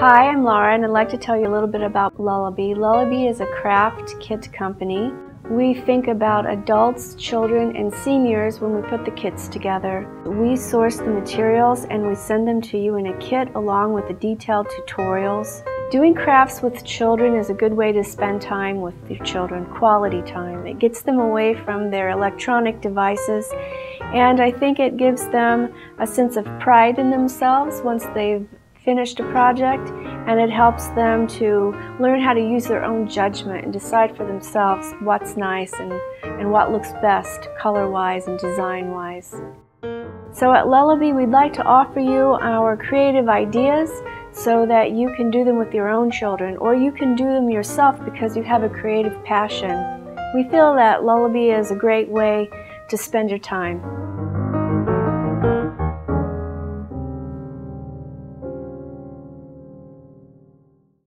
Hi, I'm Laura, and I'd like to tell you a little bit about Lullaby. Lullaby is a craft kit company. We think about adults, children, and seniors when we put the kits together. We source the materials and we send them to you in a kit along with the detailed tutorials. Doing crafts with children is a good way to spend time with your children, quality time. It gets them away from their electronic devices, and I think it gives them a sense of pride in themselves once they've finished a project, and it helps them to learn how to use their own judgment and decide for themselves what's nice and what looks best color-wise and design-wise. So at Lullaby, we'd like to offer you our creative ideas so that you can do them with your own children, or you can do them yourself because you have a creative passion. We feel that Lullaby is a great way to spend your time.